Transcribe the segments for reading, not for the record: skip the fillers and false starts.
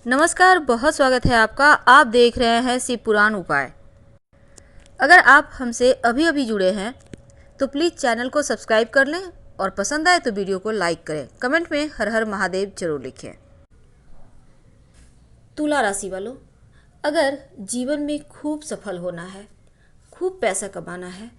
नमस्कार, बहुत स्वागत है आपका। आप देख रहे हैं शिव पुराण उपाय। अगर आप हमसे अभी अभी जुड़े हैं तो प्लीज़ चैनल को सब्सक्राइब कर लें और पसंद आए तो वीडियो को लाइक करें। कमेंट में हर हर महादेव जरूर लिखें। तुला राशि वालों, अगर जीवन में खूब सफल होना है, खूब पैसा कमाना है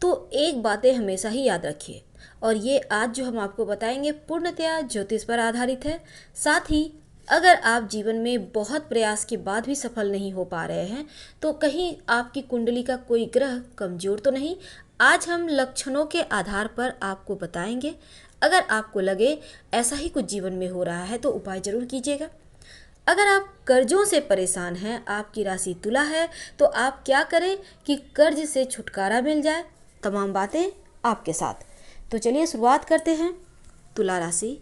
तो एक बातें हमेशा ही याद रखिए। और ये आज जो हम आपको बताएंगे पूर्णतया ज्योतिष पर आधारित है। साथ ही अगर आप जीवन में बहुत प्रयास के बाद भी सफल नहीं हो पा रहे हैं तो कहीं आपकी कुंडली का कोई ग्रह कमजोर तो नहीं। आज हम लक्षणों के आधार पर आपको बताएंगे। अगर आपको लगे ऐसा ही कुछ जीवन में हो रहा है तो उपाय जरूर कीजिएगा। अगर आप कर्जों से परेशान हैं, आपकी राशि तुला है, तो आप क्या करें कि कर्ज से छुटकारा मिल जाए, तमाम बातें आपके साथ। तो चलिए शुरुआत करते हैं। तुला राशि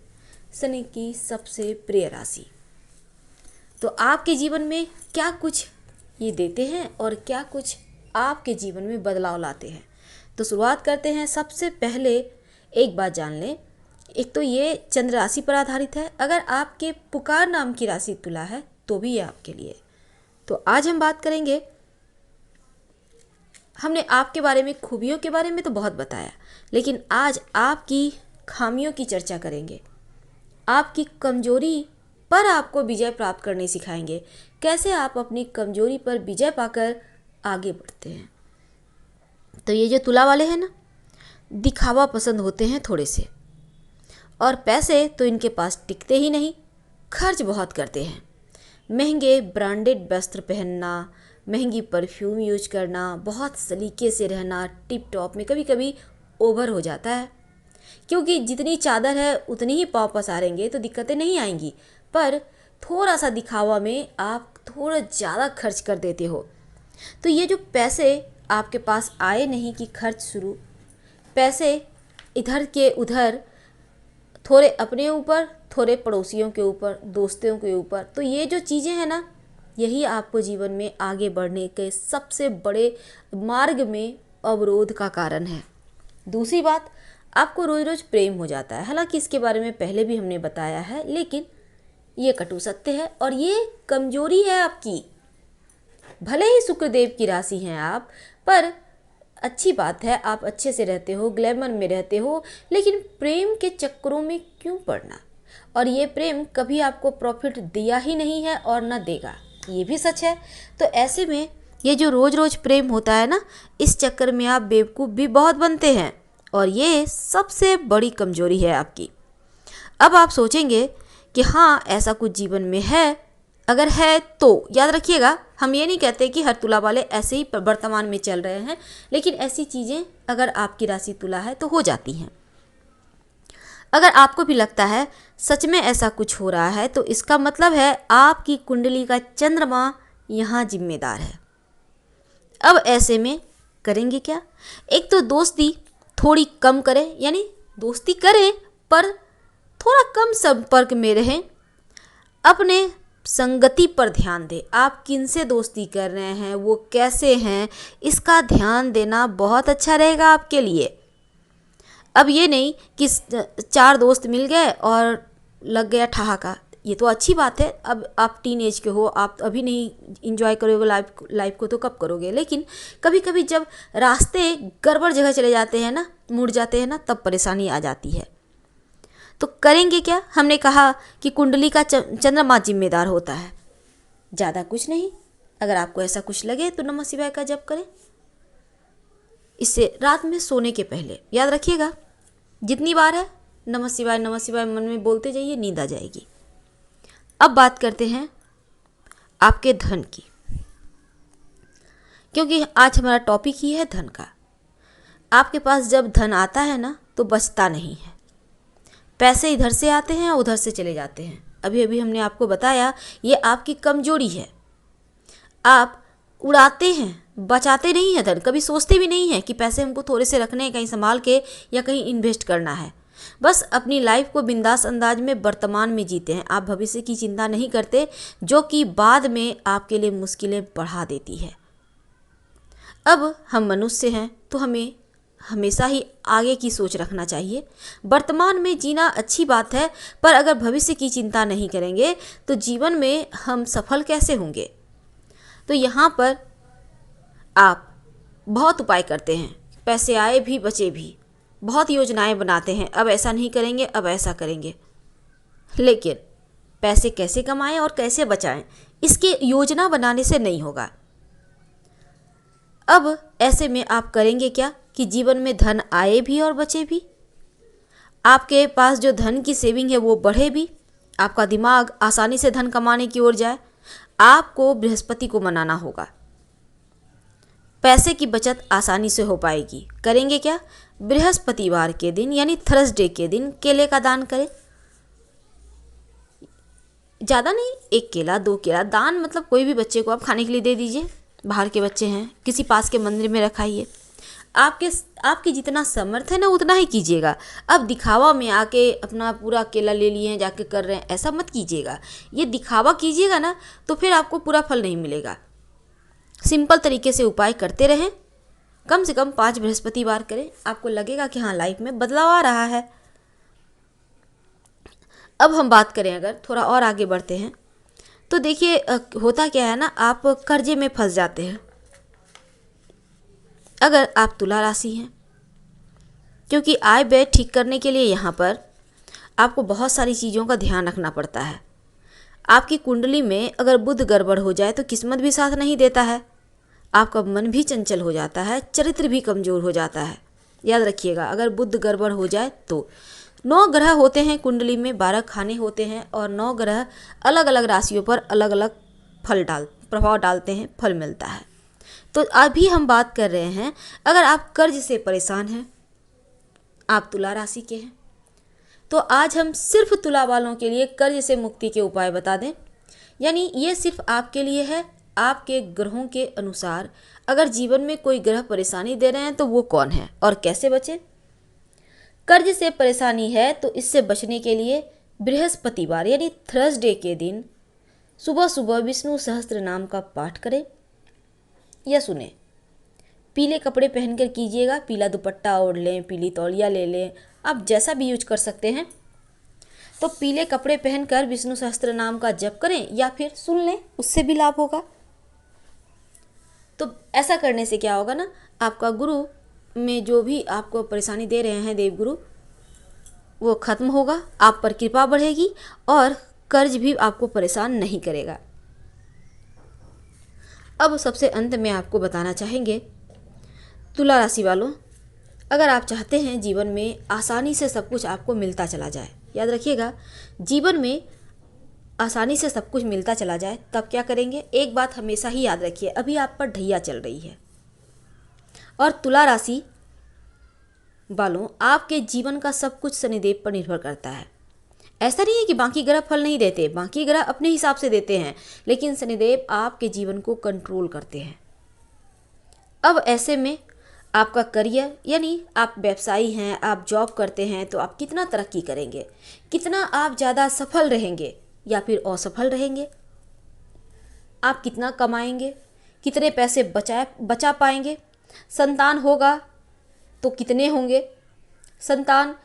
शनि की सबसे प्रिय राशि। तो आपके जीवन में क्या कुछ ये देते हैं और क्या कुछ आपके जीवन में बदलाव लाते हैं। तो शुरुआत करते हैं। सबसे पहले एक बात जान लें, एक तो ये चंद्र राशि पर आधारित है। अगर आपके पुकार नाम की राशि तुला है तो भी ये आपके लिए। तो आज हम बात करेंगे, हमने आपके बारे में, खूबियों के बारे में तो बहुत बताया, लेकिन आज आपकी खामियों की चर्चा करेंगे। आपकी कमजोरी पर आपको विजय प्राप्त करने सिखाएंगे। कैसे आप अपनी कमजोरी पर विजय पाकर आगे बढ़ते हैं। तो ये जो तुला वाले हैं ना, दिखावा पसंद होते हैं थोड़े से, और पैसे तो इनके पास टिकते ही नहीं, खर्च बहुत करते हैं। महंगे ब्रांडेड वस्त्र पहनना, महंगी परफ्यूम यूज करना, बहुत सलीके से रहना, टिप टॉप में कभी कभी ओवर हो जाता है। क्योंकि जितनी चादर है उतनी ही पाँव पसारेंगे तो दिक्कतें नहीं आएंगी, पर थोड़ा सा दिखावा में आप थोड़ा ज़्यादा खर्च कर देते हो। तो ये जो पैसे आपके पास आए नहीं कि खर्च शुरू, पैसे इधर के उधर, थोड़े अपने ऊपर, थोड़े पड़ोसियों के ऊपर, दोस्तों के ऊपर, तो ये जो चीज़ें हैं ना, यही आपको जीवन में आगे बढ़ने के सबसे बड़े मार्ग में अवरोध का कारण है। दूसरी बात, आपको रोज़ रोज़ प्रेम हो जाता है। हालांकि इसके बारे में पहले भी हमने बताया है, लेकिन ये कटु सत्य है और ये कमजोरी है आपकी। भले ही शुक्रदेव की राशि हैं आप, पर अच्छी बात है, आप अच्छे से रहते हो, ग्लैमर में रहते हो, लेकिन प्रेम के चक्करों में क्यों पड़ना। और ये प्रेम कभी आपको प्रॉफिट दिया ही नहीं है और ना देगा, ये भी सच है। तो ऐसे में ये जो रोज़ रोज़ प्रेम होता है ना, इस चक्कर में आप बेवकूफ़ भी बहुत बनते हैं और ये सबसे बड़ी कमजोरी है आपकी। अब आप सोचेंगे कि हाँ, ऐसा कुछ जीवन में है। अगर है तो याद रखिएगा, हम ये नहीं कहते कि हर तुला वाले ऐसे ही वर्तमान में चल रहे हैं, लेकिन ऐसी चीज़ें अगर आपकी राशि तुला है तो हो जाती हैं। अगर आपको भी लगता है सच में ऐसा कुछ हो रहा है तो इसका मतलब है आपकी कुंडली का चंद्रमा यहाँ जिम्मेदार है। अब ऐसे में करेंगे क्या। एक तो दोस्ती थोड़ी कम करें, यानी दोस्ती करें पर थोड़ा कम संपर्क में रहें। अपने संगति पर ध्यान दें। आप किनसे दोस्ती कर रहे हैं, वो कैसे हैं, इसका ध्यान देना बहुत अच्छा रहेगा आपके लिए। अब ये नहीं कि 4 दोस्त मिल गए और लग गया ठहाका, ये तो अच्छी बात है। अब आप टीन एज के हो, आप अभी नहीं इंजॉय करोगे लाइफ को तो कब करोगे। लेकिन कभी कभी जब रास्ते गड़बड़ जगह चले जाते हैं ना, मुड़ जाते हैं ना, तब परेशानी आ जाती है। तो करेंगे क्या। हमने कहा कि कुंडली का चंद्रमा जिम्मेदार होता है, ज़्यादा कुछ नहीं। अगर आपको ऐसा कुछ लगे तो नमः शिवाय का जप करें। इससे रात में सोने के पहले याद रखिएगा, जितनी बार है नमः शिवाय मन में बोलते जाइए, नींद आ जाएगी। अब बात करते हैं आपके धन की, क्योंकि आज हमारा टॉपिक ही है धन का। आपके पास जब धन आता है ना तो बचता नहीं है। पैसे इधर से आते हैं और उधर से चले जाते हैं। अभी अभी हमने आपको बताया ये आपकी कमजोरी है। आप उड़ाते हैं, बचाते नहीं हैं धन, कभी सोचते भी नहीं हैं कि पैसे हमको थोड़े से रखने हैं, कहीं संभाल के या कहीं इन्वेस्ट करना है। बस अपनी लाइफ को बिंदास अंदाज में वर्तमान में जीते हैं। आप भविष्य की चिंता नहीं करते, जो कि बाद में आपके लिए मुश्किलें बढ़ा देती है। अब हम मनुष्य हैं तो हमें हमेशा ही आगे की सोच रखना चाहिए। वर्तमान में जीना अच्छी बात है, पर अगर भविष्य की चिंता नहीं करेंगे तो जीवन में हम सफल कैसे होंगे। तो यहाँ पर आप बहुत उपाय करते हैं, पैसे आए भी बचे भी, बहुत योजनाएं बनाते हैं, अब ऐसा नहीं करेंगे, अब ऐसा करेंगे, लेकिन पैसे कैसे कमाएं और कैसे बचाएं, इसकी योजना बनाने से नहीं होगा। अब ऐसे में आप करेंगे क्या कि जीवन में धन आए भी और बचे भी, आपके पास जो धन की सेविंग है वो बढ़े भी, आपका दिमाग आसानी से धन कमाने की ओर जाए। आपको बृहस्पति को मनाना होगा, पैसे की बचत आसानी से हो पाएगी। करेंगे क्या, बृहस्पतिवार के दिन यानी थर्सडे के दिन केले का दान करें। ज़्यादा नहीं, 1 केला 2 केला दान, मतलब कोई भी बच्चे को आप खाने के लिए दे दीजिए, बाहर के बच्चे हैं, किसी पास के मंदिर में रखाइए। आपकी जितना समर्थ है ना उतना ही कीजिएगा। अब दिखावा में आके अपना पूरा केला ले लिए हैं जाके कर रहे हैं, ऐसा मत कीजिएगा। ये दिखावा कीजिएगा ना तो फिर आपको पूरा फल नहीं मिलेगा। सिंपल तरीके से उपाय करते रहें, कम से कम 5 बृहस्पतिवार करें, आपको लगेगा कि हाँ लाइफ में बदलाव आ रहा है। अब हम बात करें, अगर थोड़ा और आगे बढ़ते हैं तो देखिए होता क्या है ना, आप कर्जे में फंस जाते हैं अगर आप तुला राशि हैं, क्योंकि आय व्यय ठीक करने के लिए यहाँ पर आपको बहुत सारी चीज़ों का ध्यान रखना पड़ता है। आपकी कुंडली में अगर बुध गड़बड़ हो जाए तो किस्मत भी साथ नहीं देता है, आपका मन भी चंचल हो जाता है, चरित्र भी कमज़ोर हो जाता है। याद रखिएगा, अगर बुध गड़बड़ हो जाए तो 9 ग्रह होते हैं कुंडली में, 12 खाने होते हैं और 9 ग्रह अलग अलग राशियों पर अलग अलग प्रभाव डालते हैं, फल मिलता है। तो अभी हम बात कर रहे हैं, अगर आप कर्ज से परेशान हैं, आप तुला राशि के हैं, तो आज हम सिर्फ तुला वालों के लिए कर्ज से मुक्ति के उपाय बता दें। यानी ये सिर्फ आपके लिए है, आपके ग्रहों के अनुसार अगर जीवन में कोई ग्रह परेशानी दे रहे हैं तो वो कौन है और कैसे बचें। कर्ज से परेशानी है तो इससे बचने के लिए बृहस्पतिवार यानी थर्सडे के दिन सुबह सुबह विष्णु सहस्त्र नाम का पाठ करें या सुने। पीले कपड़े पहनकर कीजिएगा, पीला दुपट्टा ओढ़ लें, पीली तौलिया ले लें, आप जैसा भी यूज कर सकते हैं। तो पीले कपड़े पहनकर विष्णु सहस्त्र नाम का जप करें या फिर सुन लें, उससे भी लाभ होगा। तो ऐसा करने से क्या होगा ना, आपका गुरु में जो भी आपको परेशानी दे रहे हैं देवगुरु, वो खत्म होगा, आप पर कृपा बढ़ेगी और कर्ज भी आपको परेशान नहीं करेगा। अब सबसे अंत में आपको बताना चाहेंगे, तुला राशि वालों, अगर आप चाहते हैं जीवन में आसानी से सब कुछ आपको मिलता चला जाए, याद रखिएगा जीवन में आसानी से सब कुछ मिलता चला जाए, तब क्या करेंगे। एक बात हमेशा ही याद रखिए, अभी आप पर ढैया चल रही है और तुला राशि वालों आपके जीवन का सब कुछ शनिदेव पर निर्भर करता है। ऐसा नहीं है कि बाकी ग्रह फल नहीं देते, बाकी ग्रह अपने हिसाब से देते हैं, लेकिन शनिदेव आपके जीवन को कंट्रोल करते हैं। अब ऐसे में आपका करियर, यानी आप व्यवसायी हैं, आप जॉब करते हैं, तो आप कितना तरक्की करेंगे, कितना आप ज़्यादा सफल रहेंगे या फिर असफल रहेंगे, आप कितना कमाएंगे, कितने पैसे बचा पाएंगे, संतान होगा तो कितने होंगे, संतान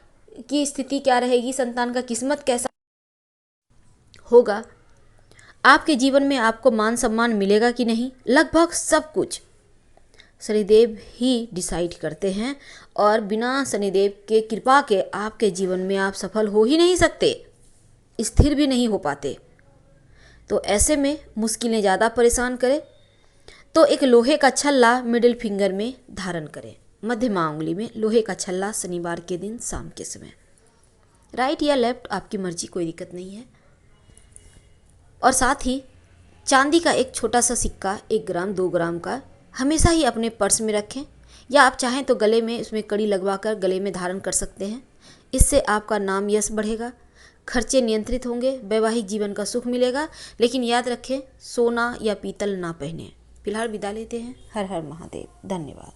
की स्थिति क्या रहेगी, संतान का किस्मत कैसा होगा, आपके जीवन में आपको मान सम्मान मिलेगा कि नहीं, लगभग सब कुछ शनिदेव ही डिसाइड करते हैं। और बिना शनिदेव के कृपा के आपके जीवन में आप सफल हो ही नहीं सकते, स्थिर भी नहीं हो पाते। तो ऐसे में मुश्किलें ज़्यादा परेशान करें तो एक लोहे का छल्ला मिडिल फिंगर में धारण करें, मध्यमा उंगली में लोहे का छल्ला, शनिवार के दिन शाम के समय, राइट या लेफ्ट आपकी मर्जी, कोई दिक्कत नहीं है। और साथ ही चांदी का एक छोटा सा सिक्का 1 ग्राम 2 ग्राम का हमेशा ही अपने पर्स में रखें, या आप चाहें तो गले में उसमें कड़ी लगवाकर गले में धारण कर सकते हैं। इससे आपका नाम यश बढ़ेगा, खर्चे नियंत्रित होंगे, वैवाहिक जीवन का सुख मिलेगा। लेकिन याद रखें, सोना या पीतल ना पहने। फिलहाल विदा लेते हैं। हर हर महादेव। धन्यवाद।